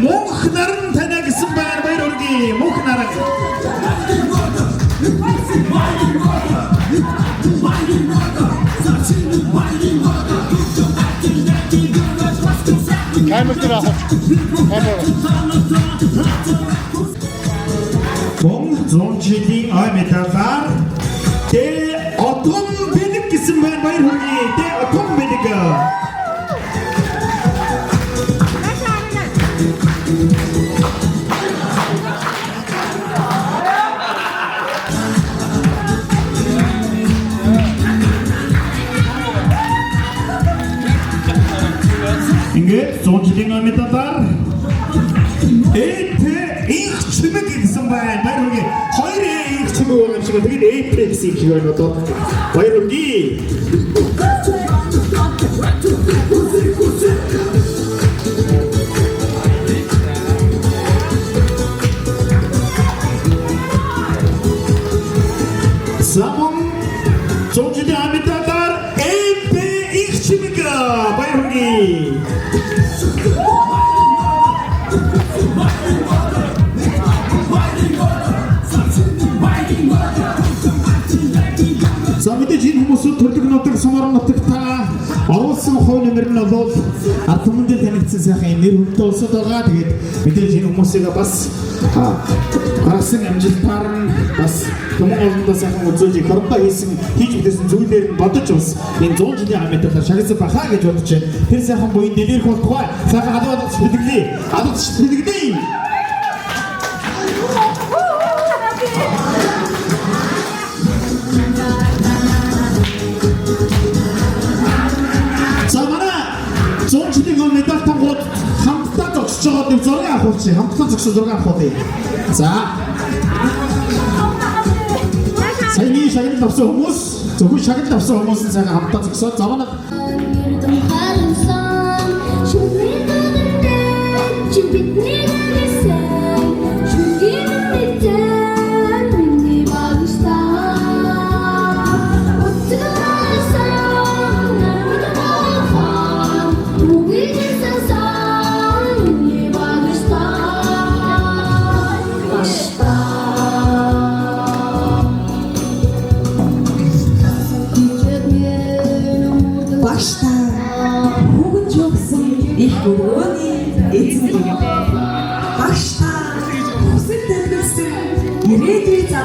мөнх наран танаа гэсэн байна. Баяр хүргэе. Мөнх наран. Мөнх 100 жилийн ойн медалаар отом бэлэг гэсэн байна. Баяр хүргэе. Отом бэлэг. Ингээд 100 жилийн медалаар их чимэг гэсэн байна. Баяр хүргэе. Хоёр их чимэг байгаа юм шиг. Тэгээд гэсэн юм шиг байна одоо. Баяр хүргэе. Самон 100 жилийн медалаар их чимэг. Баяр хүргэе. За мэдээж энэ хүмүүсүүд төрлөг нутаг, сумар нутаг та оруулсан хувь нэмэр нь бол ард түмэндээ танигдсан сайхан нэр хүнтэй улсууд байгаа. Тэгээд мэдээж энэ хүмүүсийг бас гаргасан амжилтаар нь бас түмэн олондоо сайхан үзүүлж хордоо хийж бүтээсэн зүйлээр нь бодож бас энэ 100 жилийн медалаар шагнасан бахаа гэж бодож байна. Тэр сайхан буян нэлээх болтугай. Сайхан алууд бэлэглээ. Алууд бэлэглээ. Медаль тангууд хамтдаа зогсож байгаа нэг зураг авахулчих. Хамтдаа зогсож зураг авах. За. Саяны шагнал авсан хүмүүс, зөвхөн шагнал авсан хүмүүс нь сайхан хамтдаа зогсоод заманад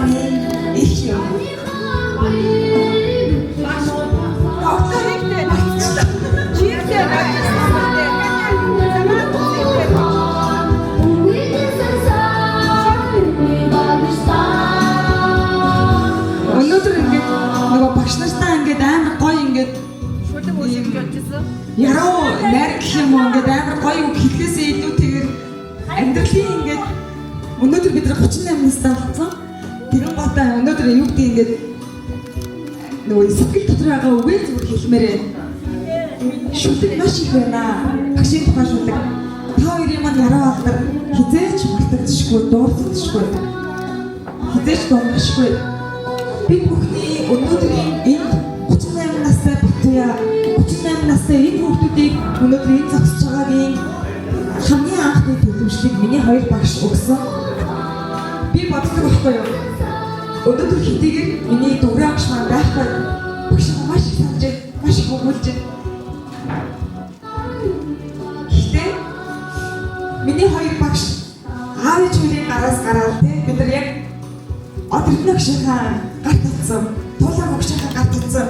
замын их юм. Өнөөдөр ингээд нөгөө багш нартай ингээд амар гоё ингээд яруу найр гэх юм уу ингээд амар гоё үг хэлхээсээ илүүтэйгээр амьдралын ингээд өнөөдөр бид 38 настай болсон. Тэрэн гоо өнөөдөр юу гэдэг ингээд нөгөө сэтгэл дотор байгаа үгээр зүгээр хэлмээр шүлэг маш их байна. Багшийн тухай шүлэг. Та хоёрын маань яруу алдар хизээч мартагдчихгүй, дуурдчихгүй. Хизээч дундчихгүй. Бид бүхний өнөөдрийн энэ 38 настай батуя 38 настай энэ хүүхдүүдийг өнөөдөр энэ зогсож байгаагийн хамгийн анхны төлөвшлийг миний хоёр багш өгсөн. Би боддог байхгүй юу? Өнөөдөр хэдийгээр миний дөрөв багш маань байхгүй багш маш их санаж маш их өгүүлж гэхдээ миний хоёр багш аав ээжийн гараас гараад бид нар яг одрогчийнхаа гарт татсан туулаа багшийнхаа гарт татсан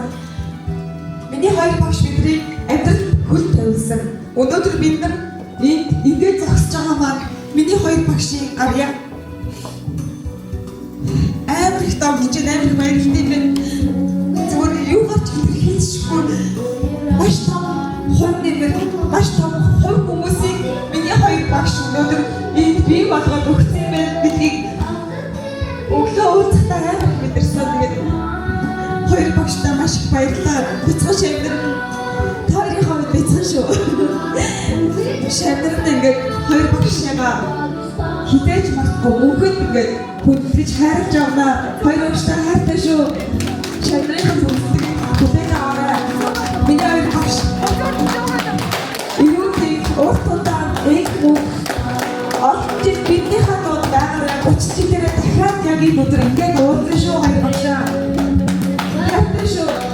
миний хоёр багш биднийг амьдрал хөл тавьсан. Өнөөдөр бид нар ингээд зогсож байгаа маань миний хоёр багшийн гарья амар их тав гэж амар их баярлалтай байна. Зүгээр юу гарч хэлчихгүй маш том хүн нэмэр маш том хүн хүмүүсийг миний хоёр багш өнөөдөр энд бий болгоод өгсөн байна. Бидгийг өглөө уулзахтаа амар мэдэрсэн. Тэгээд хоёр багштай маш их баярлалаа. Бяцхан шавнар та хоёрын хувьд бяцхан шүү. Шавнарт ингээд хоёр багшаа хизээж мартахгүй мөнхөд ингээд хүндлэж хайрлаж авнаа. Хоёр багштай хайртай шүү. Шавнарын хүндлэг хүлээн аваарай. Миний хоёр багш юуtik ортодаа их мөн олж бидний хадууд байгаарай. 30 жилээрээ дахиад яг энэ өдөр ингээд уулзсан шүү хоёр багшаа. Хайртай шүү.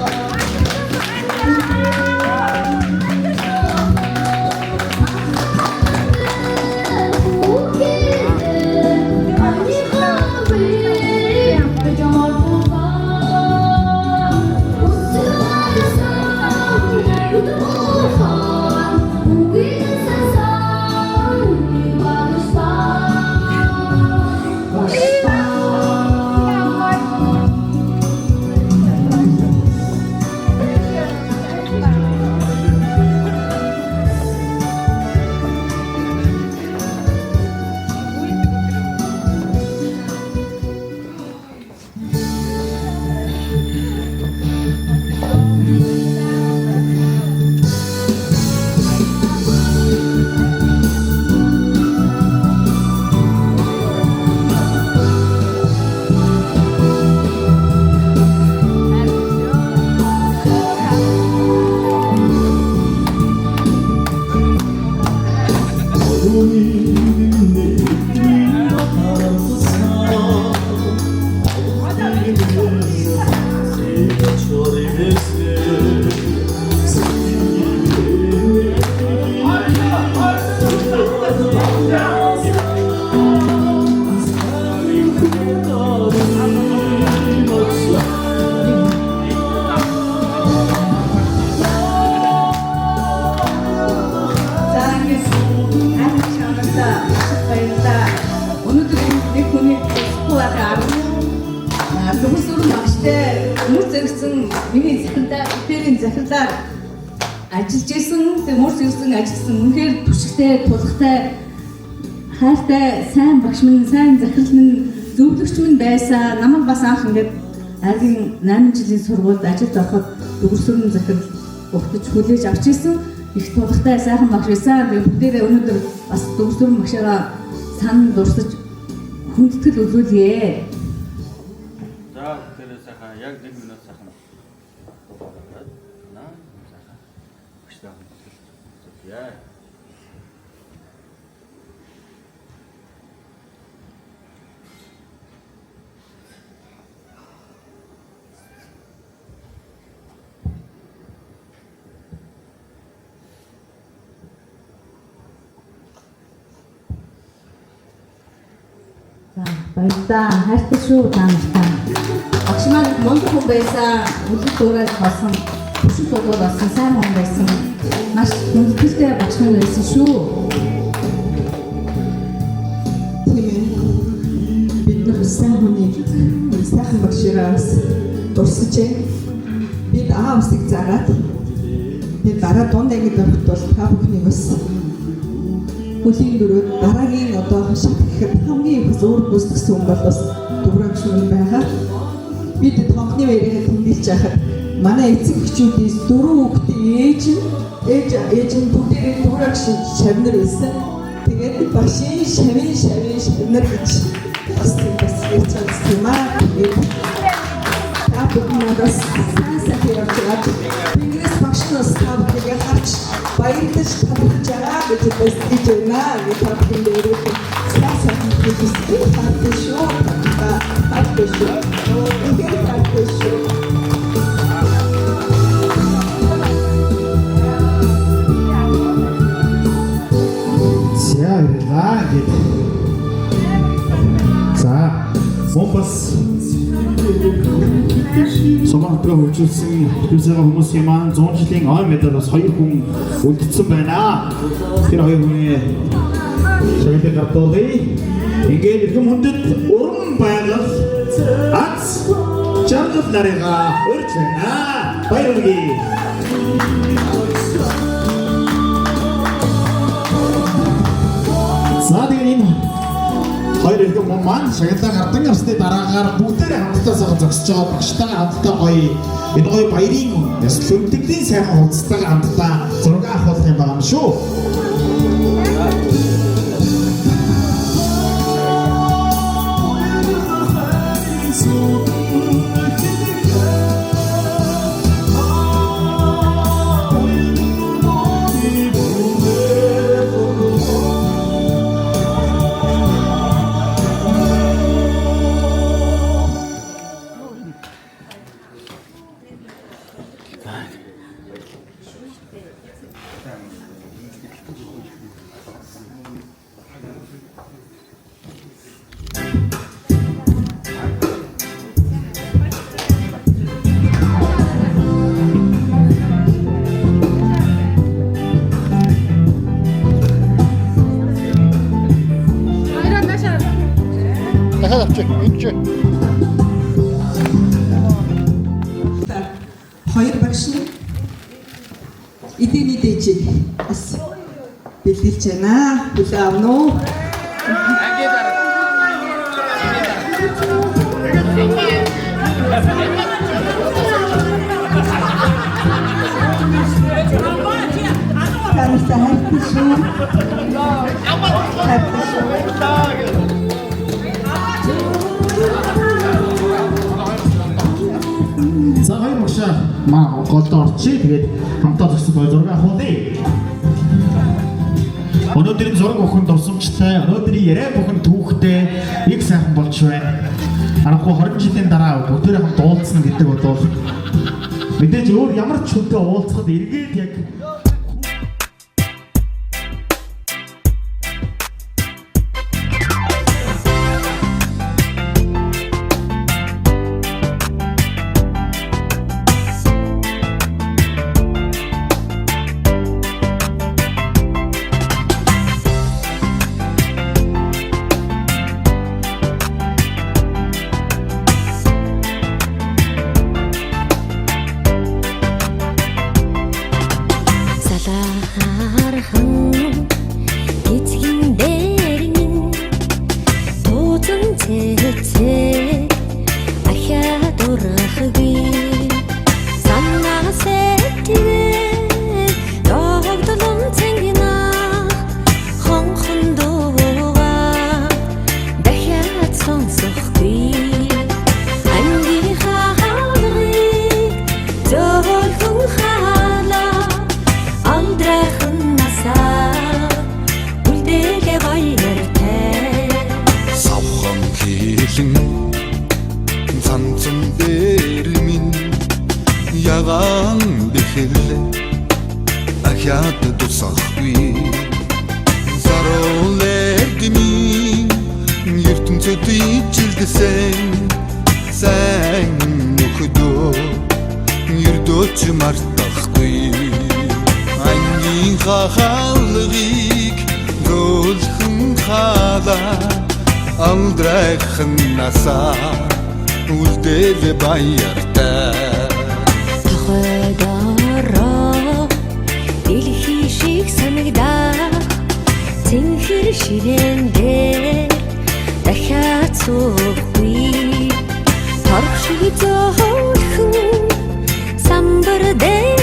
Ажиллаж исэн, мөрс ирсэн, ажилласан үнэхээр түшигтэй, тулхтай, хайртай, сайн багш минь, сайн захирал минь, зөвлөгч минь байсан. Намайг бас анх ингээд айлын 8 жилийн сургуульд ажилд ороход дөрвөн захирал өгтөж хүлээж авч исэн. Их тулхтай, сайхан багш байсан. Тэгээд бүгдээрээ өнөөдөр бас дөрвөн багшаараа сан дурсаж хүндэтгэл үзүүлье. За, тэр сайхан яг 1 минут сайхан. Yeah. Баярлалаа. Хайртай шүү та нартай. Багш маань мундаг хүн байсан. Үлдэх дуурайж болсон. Бүшиг дуурайж болсон. Сайн хүн байсан. Маш хүндэлтэй багш маань байсан шүү. Бид нар сайн хүнийг сайхан багшаараас дурсажээ. Бид аавсыг зараад бид дараа дунд ангид ороход бол та бүхнийг бас хүлийн дөрөв дараагийн одоо шат гэхэд хамгийн их зур бүсгсэн хүн бол бас Дүрэг шүү байгаа. Бид тонхны вэрэхэд тэмдэглэж яхад манай эцэг эхчүүдээс 4 хүүхдийн ээж нь бүгдээ Дүрэг шавнар байсан. Тэгээд башин шавнар гэж бас ярьж байгаа юм аа. Та бүхнээс сайн яваад Ингээс багшнаас та бүхэнд харж баярлаж талархаж байгаа гэж хэлж байна. Бид та бүхэнд өрөөд сайн хэлбэлээ хардаг шүү. Хардаг шүү. Ингээд хардаг шүү. Бомбас Согоотгоо хөгжүүлсэн хөгжүүлсэн хүмүүсийн маань 100 жилийн ой медалаас 2 хүн үлдсэн байна. Тэр 2 хүний шагналыг гартуулъя. Ингээд их хүндэт уран байгаль ац жаргал нарыгаа өрж байна. Баярлалаа. Садын хоёр их хүн маань шагналаа гардан авсны дараагаар бүгдээрээ хамтдаа зогсож байгаа багштайгаа хамтдаа гоё энэ гоё баярын өсөлтөлийн сайхан хуудастайгаа хамтдаа зураг авах юм байна шүү. Хоёр багш нь эдийн дэжиг бас бэлдэлж байна. Хүлээ авна уу? Таньтай хайртай шүү. Хайртай шүү. За хоёр багшаа маа голд орчих. Тэгээд хамтаа зогсож гоё зураг авахудъя. Өнөөдрийн зураг бүхэн дурсамжтай, өнөөдрийн яриа бүхэн түүхтэй, их сайхан болж байна. Аргагүй 20 жилийн дараа бүгдээрээ хамт уулзсан гэдэг бол мэдээж өөр ямар ч хүнтэй уулзахад эргээд яг төдий жилдсэн сайн нөхдөө ердөөч мартахгүй ангийн хаалгыг зөөлхөн халаа амдрайхан насаа үлдэл баяртай сахайдараа дэлхий шиг санагдаа цэнхэр ширээн дээр дахиад суухгүй торх шиг зөөлхөн самбар дээр